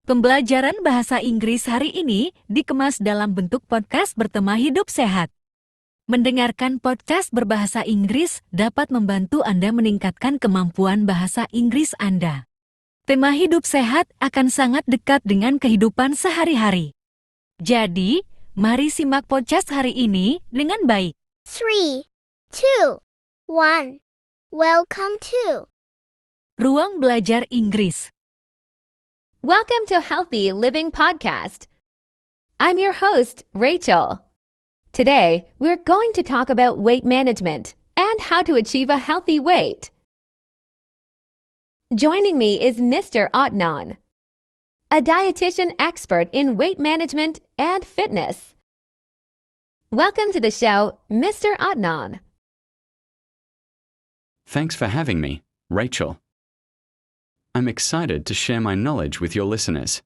Pembelajaran bahasa Inggris hari ini dikemas dalam bentuk podcast bertema hidup sehat. Mendengarkan podcast berbahasa Inggris dapat membantu Anda meningkatkan kemampuan bahasa Inggris Anda. Tema hidup sehat akan sangat dekat dengan kehidupan sehari-hari. Jadi, mari simak podcast hari ini dengan baik. 3, 2, 1. Welcome to Ruang Belajar Inggris. Welcome to Healthy Living Podcast. I'm your host, Rachel. Today, we're going to talk about weight management and how to achieve a healthy weight. Joining me is Mr. Adnan, a dietitian expert in weight management and fitness. Welcome to the show, Mr. Adnan. Thanks for having me, Rachel. I'm excited to share my knowledge with your listeners.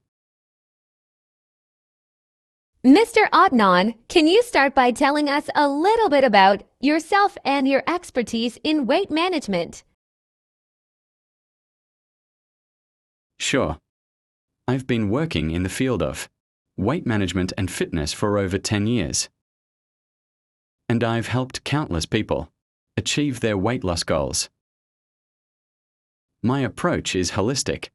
Mr. Adnan, can you start by telling us a little bit about yourself and your expertise in weight management? Sure. I've been working in the field of weight management and fitness for over 10 years. And I've helped countless people achieve their weight loss goals. My approach is holistic,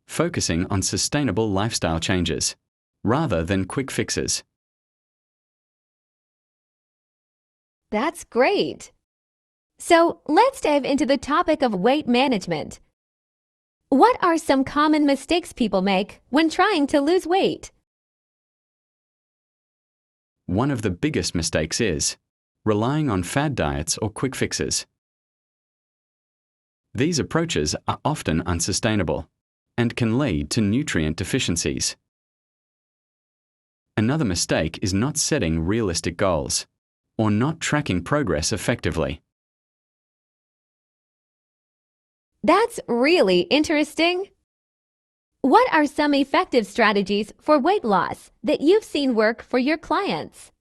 focusing on sustainable lifestyle changes rather than quick fixes. That's great. So let's dive into the topic of weight management. What are some common mistakes people make when trying to lose weight? One of the biggest mistakes is relying on fad diets or quick fixes. These approaches are often unsustainable and can lead to nutrient deficiencies. Another mistake is not setting realistic goals or not tracking progress effectively. That's really interesting. What are some effective strategies for weight loss that you've seen work for your clients?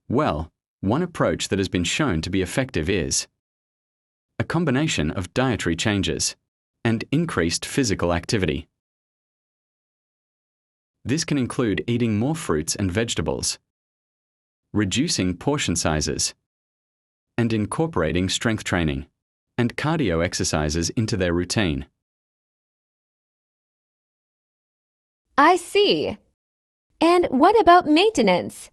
Well, one approach that has been shown to be effective is a combination of dietary changes and increased physical activity. This can include eating more fruits and vegetables, reducing portion sizes, and incorporating strength training and cardio exercises into their routine. I see. And what about maintenance?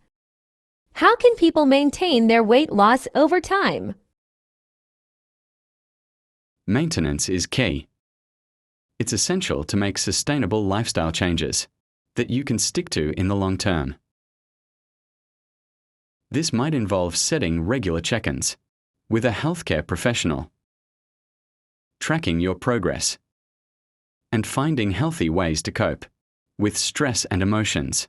How can people maintain their weight loss over time? Maintenance is key. It's essential to make sustainable lifestyle changes that you can stick to in the long term. This might involve setting regular check-ins with a healthcare professional, tracking your progress, and finding healthy ways to cope with stress and emotions.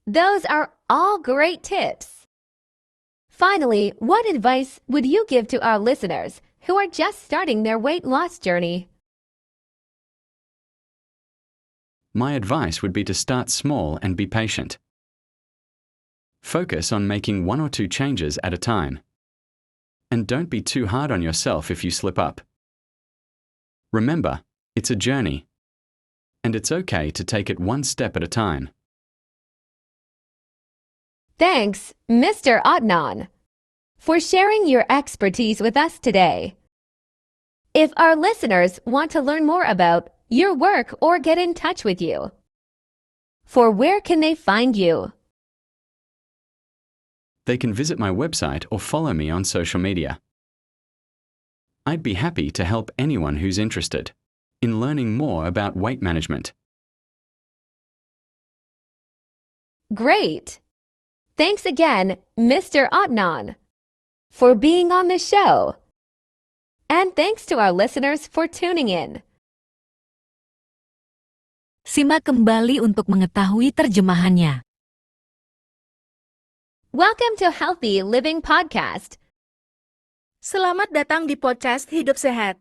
Those are all great tips. Finally, what advice would you give to our listeners who are just starting their weight loss journey? My advice would be to start small and be patient. Focus on making 1 or 2 changes at a time. And don't be too hard on yourself if you slip up. Remember, it's a journey. And it's okay to take it one step at a time. Thanks, Mr. Adnan, for sharing your expertise with us today. If our listeners want to learn more about your work or get in touch with you, where can they find you? They can visit my website or follow me on social media. I'd be happy to help anyone who's interested in learning more about weight management. Great! Thanks again, Mr. Adnan, for being on the show. And thanks to our listeners for tuning in. Simak kembali untuk mengetahui terjemahannya. Welcome to Healthy Living Podcast. Selamat datang di podcast Hidup Sehat.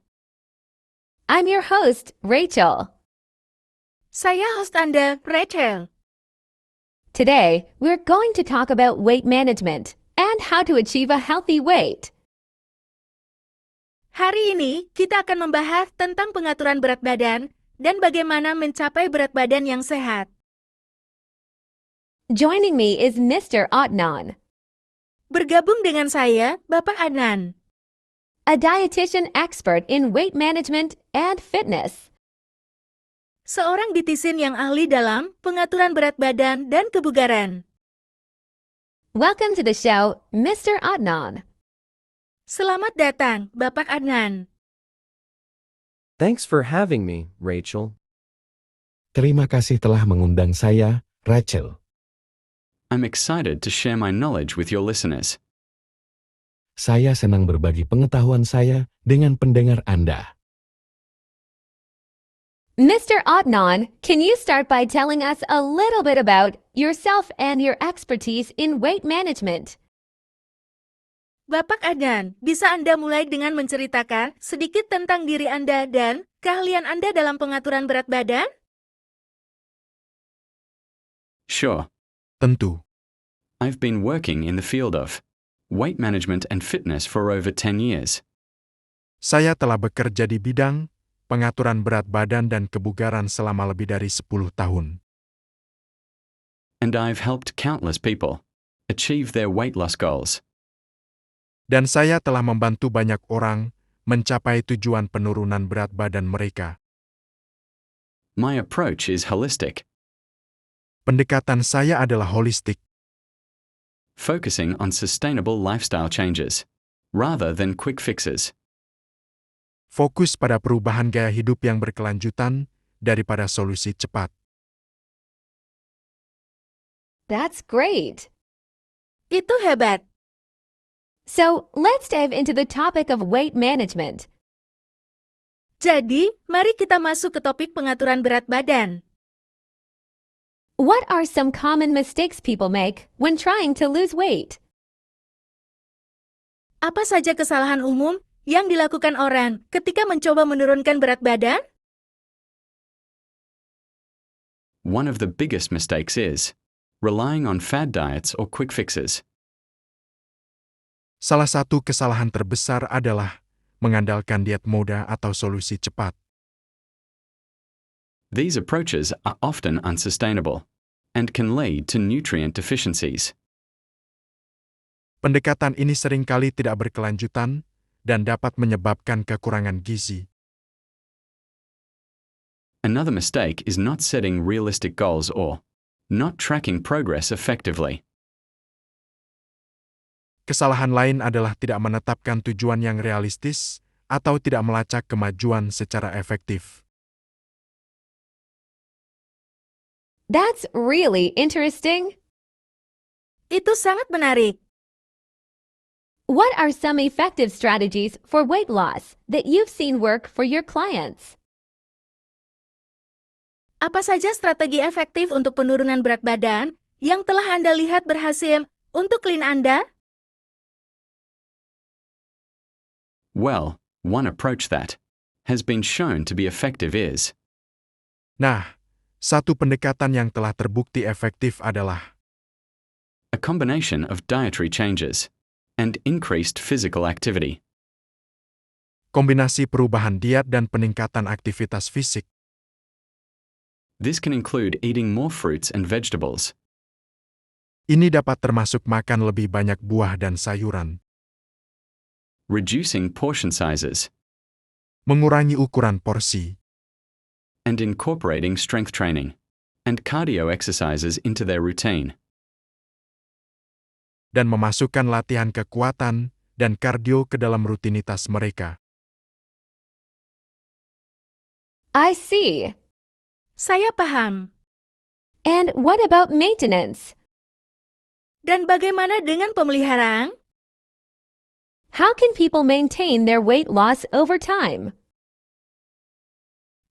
I'm your host, Rachel. Saya host Anda, Rachel. Today, we're going to talk about weight management and how to achieve a healthy weight. Hari ini kita akan membahas tentang pengaturan berat badan dan bagaimana mencapai berat badan yang sehat. Joining me is Mr. Adnan, Bergabung dengan saya, Bapak Adnan, a dietitian expert in weight management and fitness. seorang dietisin yang ahli dalam pengaturan berat badan dan kebugaran. Welcome to the show, Mr. Adnan. Selamat datang, Bapak Adnan. Thanks for having me, Rachel. Terima kasih telah mengundang saya, Rachel. I'm excited to share my knowledge with your listeners. Saya senang berbagi pengetahuan saya dengan pendengar Anda. Mr. Adnan, can you start by telling us a little bit about yourself and your expertise in weight management? Bapak Adnan, bisa Anda mulai dengan menceritakan sedikit tentang diri Anda dan keahlian Anda dalam pengaturan berat badan? Sure. Tentu, I've been working in the field of weight management and fitness for over 10 years. Saya telah bekerja di bidang pengaturan berat badan dan kebugaran selama lebih dari 10 tahun. And I've helped countless people achieve their weight loss goals. Dan saya telah membantu banyak orang mencapai tujuan penurunan berat badan mereka. My approach is holistic, Pendekatan saya adalah holistik, focusing on sustainable lifestyle changes, rather than quick fixes. fokus pada perubahan gaya hidup yang berkelanjutan daripada solusi cepat. That's great. Itu hebat. So, let's dive into the topic of weight management. Jadi, mari kita masuk ke topik pengaturan berat badan. What are some common mistakes people make when trying to lose weight? Apa saja kesalahan umum yang dilakukan orang ketika mencoba menurunkan berat badan? One of the biggest mistakes is relying on fad diets or quick fixes. Salah satu kesalahan terbesar adalah mengandalkan diet mudah atau solusi cepat. These approaches are often unsustainable and can lead to nutrient deficiencies. Pendekatan ini seringkali tidak berkelanjutan dan dapat menyebabkan kekurangan gizi. Another mistake is not setting realistic goals or not tracking progress effectively. Kesalahan lain adalah tidak menetapkan tujuan yang realistis atau tidak melacak kemajuan secara efektif. That's really interesting. Itu sangat menarik. What are some effective strategies for weight loss that you've seen work for your clients? Apa saja strategi efektif untuk penurunan berat badan yang telah Anda lihat berhasil untuk klien Anda? Well, one approach that has been shown to be effective is Nah, satu pendekatan yang telah terbukti efektif adalah a combination of dietary changes and increased physical activity. kombinasi perubahan diet dan peningkatan aktivitas fisik. This can include eating more fruits and vegetables, Ini dapat termasuk makan lebih banyak buah dan sayuran, reducing portion sizes, mengurangi ukuran porsi, and incorporating strength training and cardio exercises into their routine. dan memasukkan latihan kekuatan dan kardio ke dalam rutinitas mereka. I see. Saya paham. And what about maintenance? Dan bagaimana dengan pemeliharaan? How can people maintain their weight loss over time?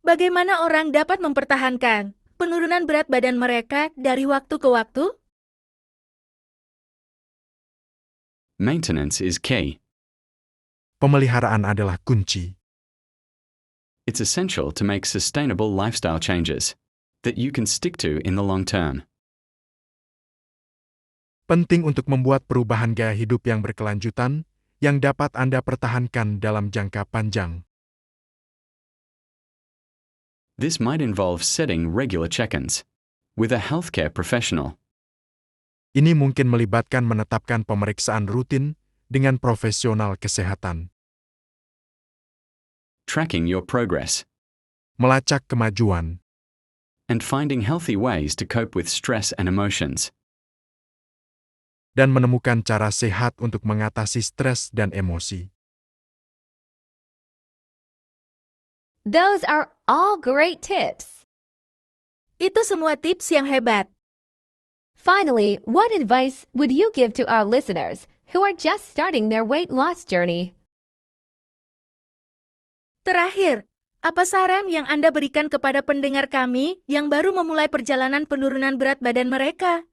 Bagaimana orang dapat mempertahankan penurunan berat badan mereka dari waktu ke waktu? Maintenance is key. Pemeliharaan adalah kunci. It's essential to make sustainable lifestyle changes that you can stick to in the long term. Penting untuk membuat perubahan gaya hidup yang berkelanjutan yang dapat Anda pertahankan dalam jangka panjang. This might involve setting regular check-ins with a healthcare professional. Ini mungkin melibatkan menetapkan pemeriksaan rutin dengan profesional kesehatan, Tracking your progress, melacak kemajuan, and finding healthy ways to cope with stress and emotions. dan menemukan cara sehat untuk mengatasi stres dan emosi. Those are all great tips. Itu semua tips yang hebat. Finally, what advice would you give to our listeners who are just starting their weight loss journey? Terakhir, apa saran yang Anda berikan kepada pendengar kami yang baru memulai perjalanan penurunan berat badan mereka?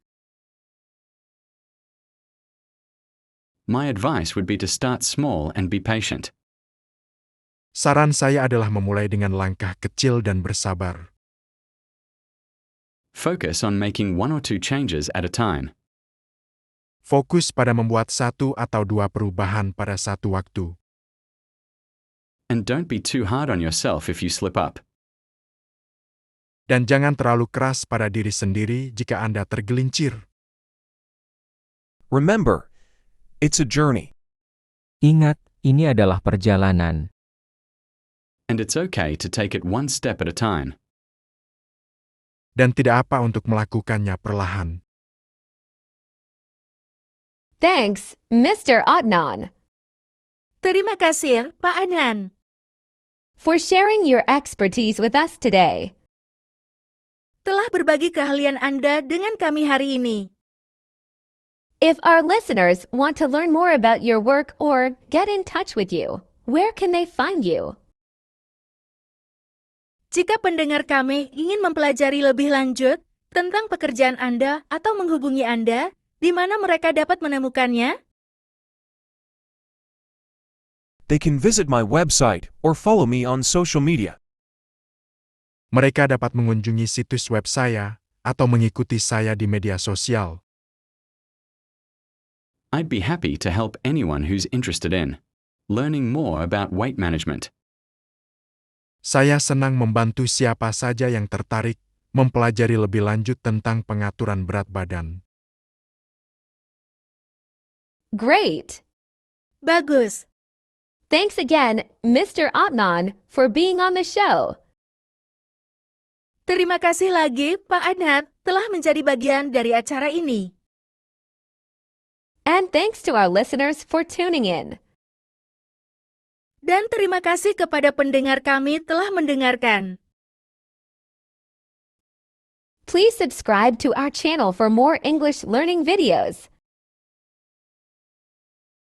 My advice would be to start small and be patient. Saran saya adalah memulai dengan langkah kecil dan bersabar. Focus on making 1 or 2 changes at a time. Fokus pada membuat 1 atau 2 perubahan pada satu waktu. And don't be too hard on yourself if you slip up. Dan jangan terlalu keras pada diri sendiri jika Anda tergelincir. Remember, it's a journey. Ingat, ini adalah perjalanan. And it's okay to take it 1 step at a time. Dan tidak apa untuk melakukannya perlahan. Thanks, Mr. Adnan, Terima kasih, Pak Adnan, for sharing your expertise with us today. telah berbagi keahlian Anda dengan kami hari ini. If our listeners want to learn more about your work or get in touch with you, where can they find you? Jika pendengar kami ingin mempelajari lebih lanjut tentang pekerjaan Anda atau menghubungi Anda, di mana mereka dapat menemukannya? They can visit my website or follow me on social media. Mereka dapat mengunjungi situs web saya atau mengikuti saya di media sosial. I'd be happy to help anyone who's interested in learning more about weight management. Saya senang membantu siapa saja yang tertarik mempelajari lebih lanjut tentang pengaturan berat badan. Great! Bagus. Thanks again, Mr. Adnan, for being on the show. Terima kasih lagi, Pak Adnan, telah menjadi bagian dari acara ini. And thanks to our listeners for tuning in. Dan terima kasih kepada pendengar kami telah mendengarkan. Please subscribe to our channel for more English learning videos.